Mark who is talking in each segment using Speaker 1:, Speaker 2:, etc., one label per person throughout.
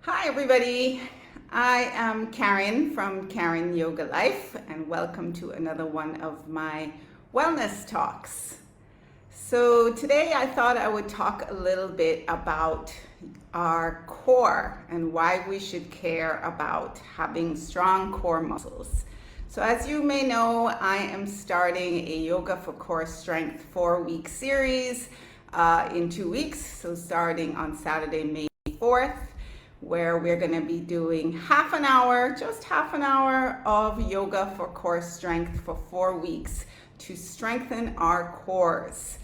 Speaker 1: Hi everybody, I am Karen from Karen Yoga Life and welcome to another one of my wellness talks. So today I thought I would talk a little bit about our core and why we should care about having strong core muscles. So as you may know, I am starting a Yoga for Core Strength 4-week series in 2 weeks, so starting on Saturday, May 4th. Where we're going to be doing just half an hour of yoga for core strength for 4 weeks to strengthen our cores.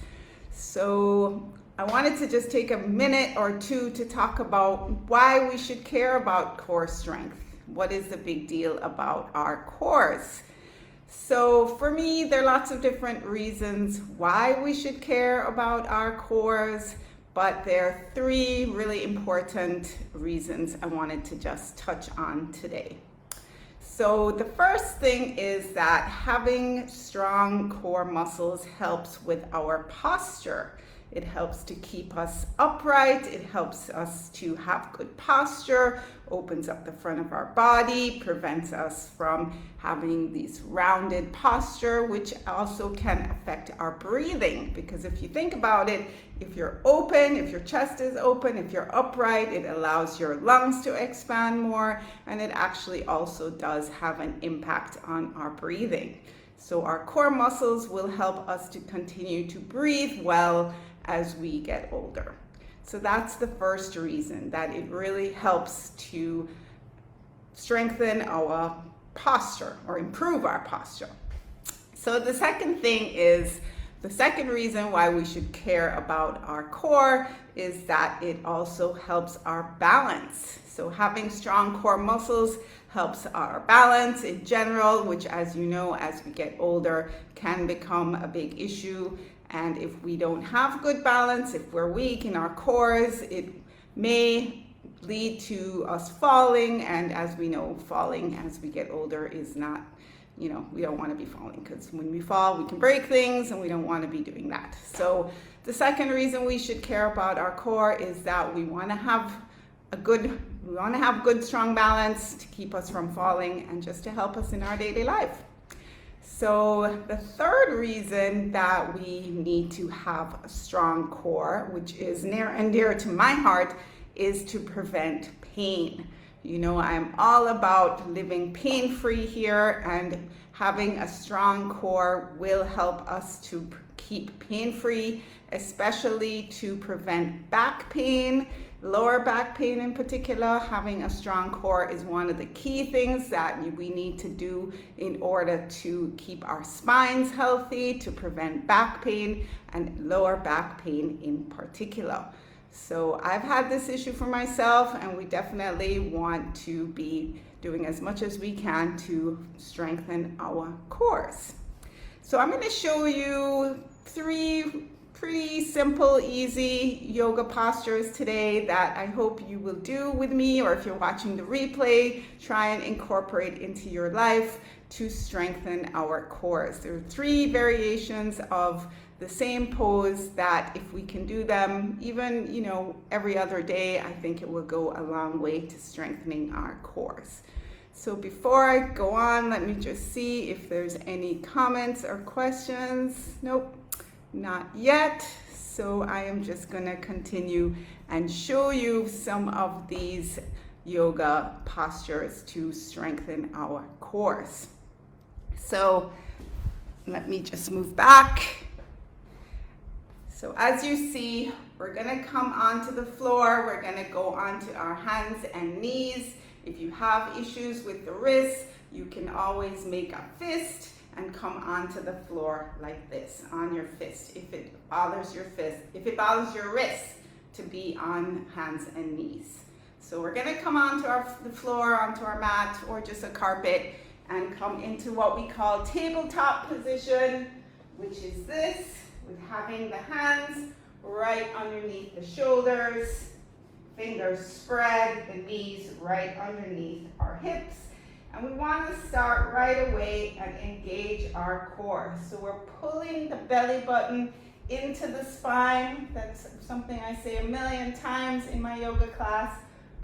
Speaker 1: So I wanted to just take a minute or two to talk about why we should care about core strength. What is the big deal about our cores? So for me, there are lots of different reasons why we should care about our cores. But there are 3 really important reasons I wanted to just touch on today. So the first thing is that having strong core muscles helps with our posture. It helps to keep us upright. It helps us to have good posture, opens up the front of our body, prevents us from having these rounded posture, which also can affect our breathing. Because if you think about it, if you're open, if your chest is open, if you're upright, it allows your lungs to expand more, and it actually also does have an impact on our breathing. So our core muscles will help us to continue to breathe well as we get older. So that's the first reason, that it really helps to strengthen our posture or improve our posture. So the second reason why we should care about our core is that it also helps our balance. So having strong core muscles helps our balance in general, which, as you know, as we get older, can become a big issue. And if we don't have good balance, if we're weak in our cores, it may lead to us falling. And as we know, falling as we get older is not, we don't want to be falling, because when we fall, we can break things and we don't want to be doing that. So the second reason we should care about our core is that we want to have good, strong balance to keep us from falling and just to help us in our daily life. So the third reason that we need to have a strong core, which is near and dear to my heart, is to prevent pain. I'm all about living pain-free here, and having a strong core will help us to keep pain-free, especially to prevent back pain, lower back pain in particular. Having a strong core is one of the key things that we need to do in order to keep our spines healthy, to prevent back pain and lower back pain in particular. So I've had this issue for myself, and we definitely want to be doing as much as we can to strengthen our cores. So I'm going to show you 3 pretty simple, easy yoga postures today that I hope you will do with me, or if you're watching the replay, try and incorporate into your life to strengthen our cores. There are 3 variations of the same pose that if we can do them even, every other day, I think it will go a long way to strengthening our cores. So before I go on, let me just see if there's any comments or questions. Nope. Not yet. So I am just going to continue and show you some of these yoga postures to strengthen our cores. So let me just move back. So as you see, we're going to come onto the floor. We're going to go onto our hands and knees. If you have issues with the wrists, you can always make a fist and come onto the floor like this, on your fist, if it bothers your wrist to be on hands and knees. So we're gonna come onto the floor, onto our mat, or just a carpet, and come into what we call tabletop position, which is this, with having the hands right underneath the shoulders, fingers spread, the knees right underneath our hips. And we want to start right away and engage our core. So we're pulling the belly button into the spine. That's something I say a million times in my yoga class.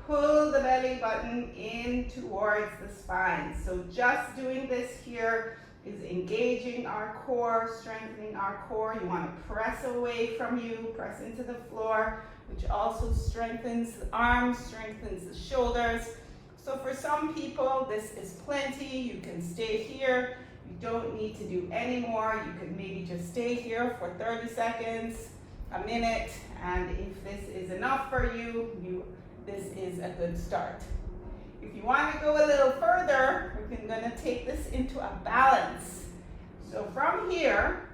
Speaker 1: pull the belly button in towards the spine. So just doing this here is engaging our core, strengthening our core. You want to press away from you, press into the floor, which also strengthens the arms, strengthens the shoulders. So for some people, this is plenty. You can stay here. You don't need to do any more. You could maybe just stay here for 30 seconds, a minute, and if this is enough for you, this is a good start. If you want to go a little further, we're going to take this into a balance. So from here,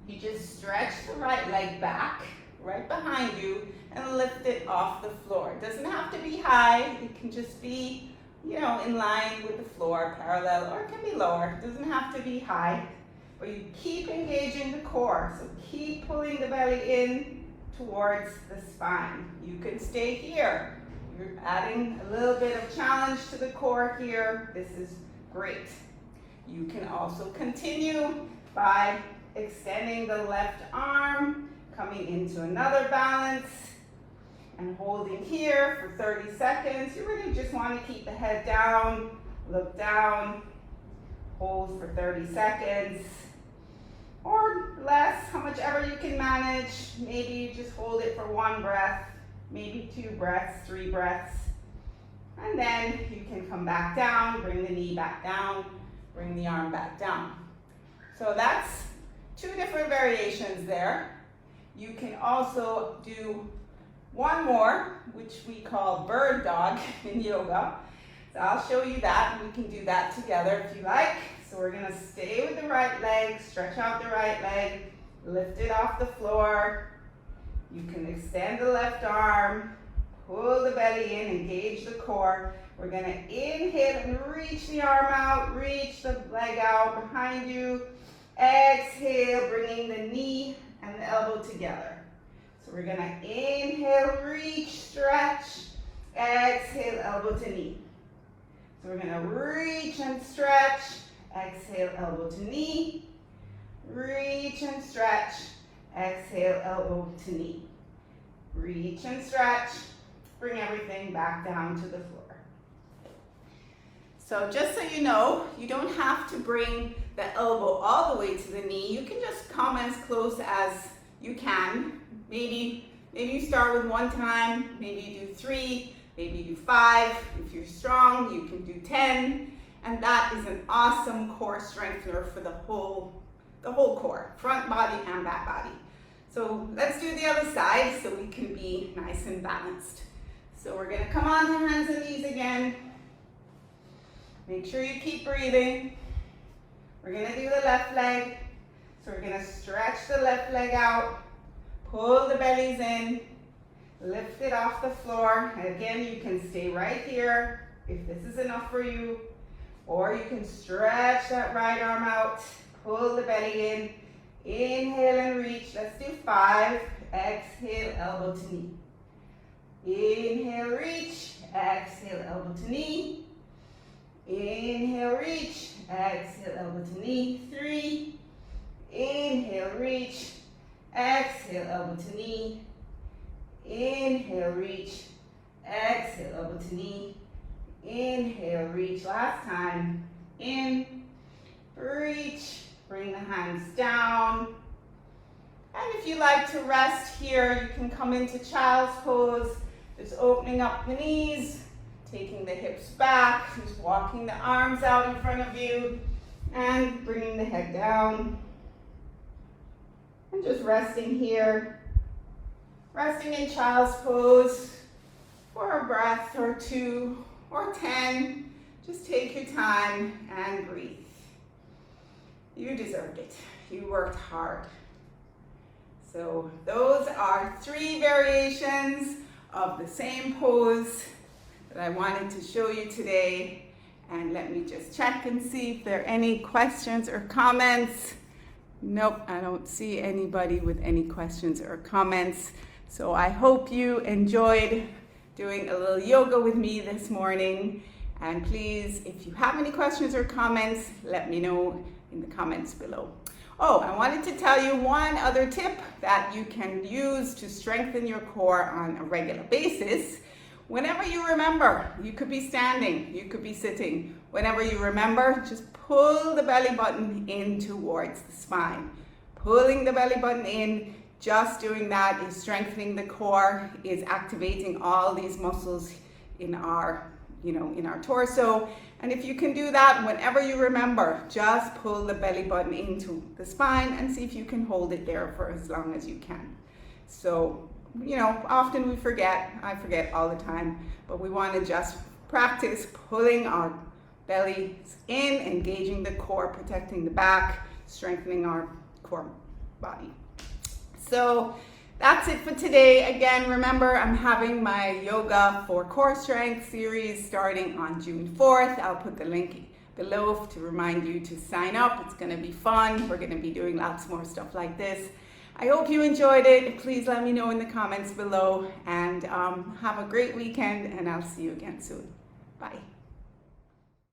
Speaker 1: you just stretch the right leg back, right behind you, and lift it off the floor. It doesn't have to be high. It can just be, in line with the floor, parallel, or it can be lower. It doesn't have to be high. But you keep engaging the core. So keep pulling the belly in towards the spine. You can stay here. You're adding a little bit of challenge to the core here. This is great. You can also continue by extending the left arm, coming into another balance, and holding here for 30 seconds. You really just want to keep the head down, look down, hold for 30 seconds, or less, whichever you can manage. Maybe you just hold it for 1 breath, maybe 2 breaths, 3 breaths, and then you can come back down, bring the knee back down, bring the arm back down. So that's 2 different variations there. You can also do one more, which we call bird dog in yoga. So I'll show you that, and we can do that together if you like. So we're going to stay with the right leg, stretch out the right leg, lift it off the floor. You can extend the left arm, pull the belly in, engage the core. We're going to inhale and reach the arm out, reach the leg out behind you. Exhale, bringing the knee and the elbow together. So we're going to inhale, reach, stretch. Exhale, elbow to knee. So we're going to reach and stretch. Exhale, elbow to knee. Reach and stretch. Exhale, elbow to knee. Reach and stretch. Bring everything back down to the floor. So just so you know, you don't have to bring the elbow all the way to the knee. You can just come as close as you can. Maybe you start with 1 time, maybe you do 3, maybe you do 5. If you're strong, you can do 10. And that is an awesome core strengthener for the whole core, front body and back body. So let's do the other side so we can be nice and balanced. So we're going to come on to hands and knees again. Make sure you keep breathing. We're going to do the left leg. So we're going to stretch the left leg out, pull the bellies in, lift it off the floor. And again, you can stay right here if this is enough for you. Or you can stretch that right arm out, pull the belly in, inhale and reach. Let's do 5. Exhale, elbow to knee. Inhale, reach. Exhale, elbow to knee. Inhale, reach. Exhale, elbow to knee. 3. Inhale, reach. Exhale, elbow to knee. Inhale, reach. Exhale, elbow to knee. Inhale, reach. Last time. In, reach. Bring the hands down. And if you like to rest here, you can come into child's pose. Just opening up the knees, taking the hips back, just walking the arms out in front of you, and bringing the head down. And just resting here. Resting in child's pose for a breath or 2 or 10. Just take your time and breathe. You deserved it. You worked hard. So those are 3 variations of the same pose that I wanted to show you today. And let me just check and see if there are any questions or comments. Nope, I don't see anybody with any questions or comments. So I hope you enjoyed doing a little yoga with me this morning. And please, if you have any questions or comments, let me know in the comments below. Oh, I wanted to tell you one other tip that you can use to strengthen your core on a regular basis, whenever you remember, you could be standing, you could be sitting. Whenever you remember, just pull the belly button in towards the spine. Pulling the belly button in, just doing that is strengthening the core, is activating all these muscles in our, in our torso. And if you can do that, whenever you remember, just pull the belly button into the spine and see if you can hold it there for as long as you can. So, often we forget, I forget all the time, but we want to just practice pulling our bellies in, engaging the core, protecting the back, strengthening our core body. So that's it for today. Again, remember, I'm having my Yoga for Core Strength series starting on June 4th. I'll put the link below to remind you to sign up. It's going to be fun. We're going to be doing lots more stuff like this. I hope you enjoyed it. Please let me know in the comments below, and have a great weekend, and I'll see you again soon. Bye.